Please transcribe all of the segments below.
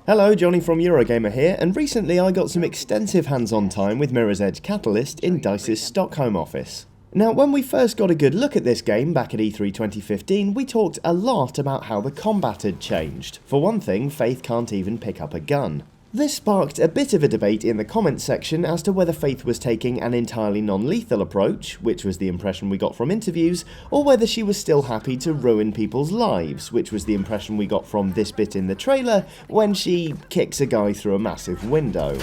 Hello, Johnny from Eurogamer here, and recently I got some extensive hands-on time with Mirror's Edge Catalyst in DICE's Stockholm office. Now, when we first got a good look at this game back at E3 2015, we talked a lot about how the combat had changed. For one thing, Faith can't even pick up a gun. This sparked a bit of a debate in the comments section as to whether Faith was taking an entirely non-lethal approach, which was the impression we got from interviews, or whether she was still happy to ruin people's lives, which was the impression we got from this bit in the trailer when she kicks a guy through a massive window.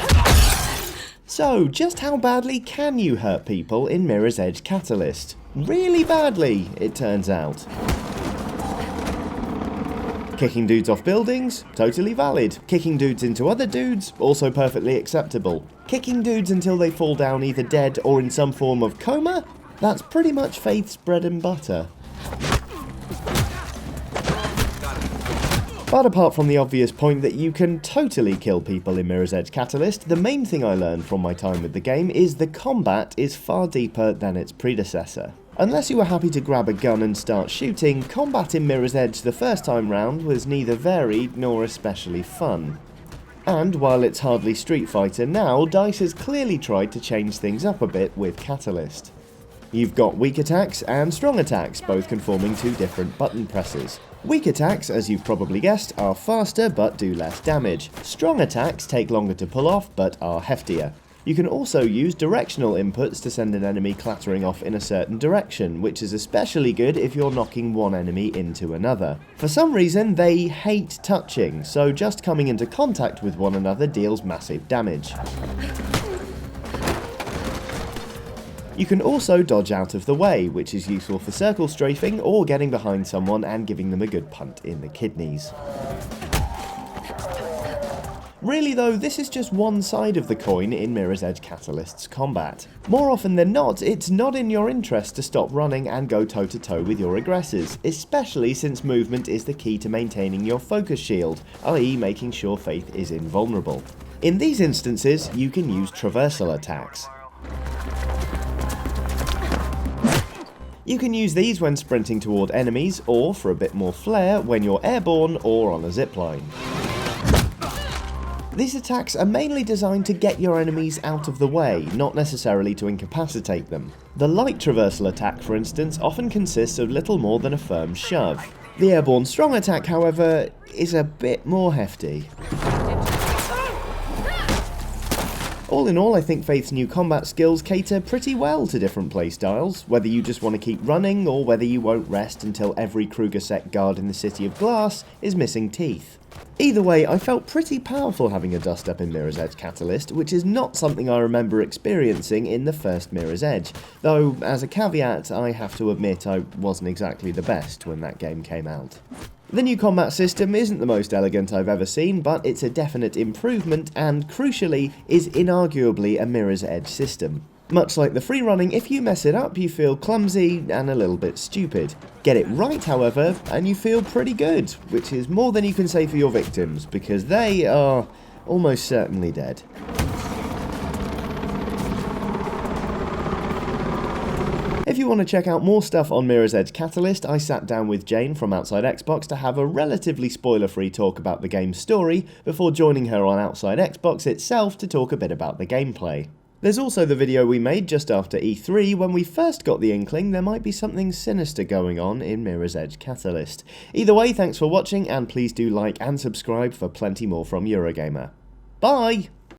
So, just how badly can you hurt people in Mirror's Edge Catalyst? Really badly, it turns out. Kicking dudes off buildings? Totally valid. Kicking dudes into other dudes? Also perfectly acceptable. Kicking dudes until they fall down either dead or in some form of coma? That's pretty much Faith's bread and butter. But apart from the obvious point that you can totally kill people in Mirror's Edge Catalyst, the main thing I learned from my time with the game is the combat is far deeper than its predecessor. Unless you were happy to grab a gun and start shooting, combat in Mirror's Edge the first time round was neither varied nor especially fun. And while it's hardly Street Fighter now, DICE has clearly tried to change things up a bit with Catalyst. You've got weak attacks and strong attacks, both conforming to different button presses. Weak attacks, as you've probably guessed, are faster but do less damage. Strong attacks take longer to pull off but are heftier. You can also use directional inputs to send an enemy clattering off in a certain direction, which is especially good if you're knocking one enemy into another. For some reason, they hate touching, so just coming into contact with one another deals massive damage. You can also dodge out of the way, which is useful for circle strafing or getting behind someone and giving them a good punt in the kidneys. Really though, this is just one side of the coin in Mirror's Edge Catalyst's combat. More often than not, it's not in your interest to stop running and go toe-to-toe with your aggressors, especially since movement is the key to maintaining your focus shield, i.e. making sure Faith is invulnerable. In these instances, you can use traversal attacks. You can use these when sprinting toward enemies, or for a bit more flair, when you're airborne or on a zipline. These attacks are mainly designed to get your enemies out of the way, not necessarily to incapacitate them. The light traversal attack, for instance, often consists of little more than a firm shove. The airborne strong attack, however, is a bit more hefty. All in all, I think Faith's new combat skills cater pretty well to different playstyles, whether you just want to keep running or whether you won't rest until every Kruger-Sec guard in the City of Glass is missing teeth. Either way, I felt pretty powerful having a dust-up in Mirror's Edge Catalyst, which is not something I remember experiencing in the first Mirror's Edge, though as a caveat I have to admit I wasn't exactly the best when that game came out. The new combat system isn't the most elegant I've ever seen, but it's a definite improvement and, crucially, is inarguably a Mirror's Edge system. Much like the free running, if you mess it up you feel clumsy and a little bit stupid. Get it right, however, and you feel pretty good, which is more than you can say for your victims, because they are almost certainly dead. If you want to check out more stuff on Mirror's Edge Catalyst, I sat down with Jane from Outside Xbox to have a relatively spoiler-free talk about the game's story, before joining her on Outside Xbox itself to talk a bit about the gameplay. There's also the video we made just after E3 when we first got the inkling there might be something sinister going on in Mirror's Edge Catalyst. Either way, thanks for watching and please do like and subscribe for plenty more from Eurogamer. Bye!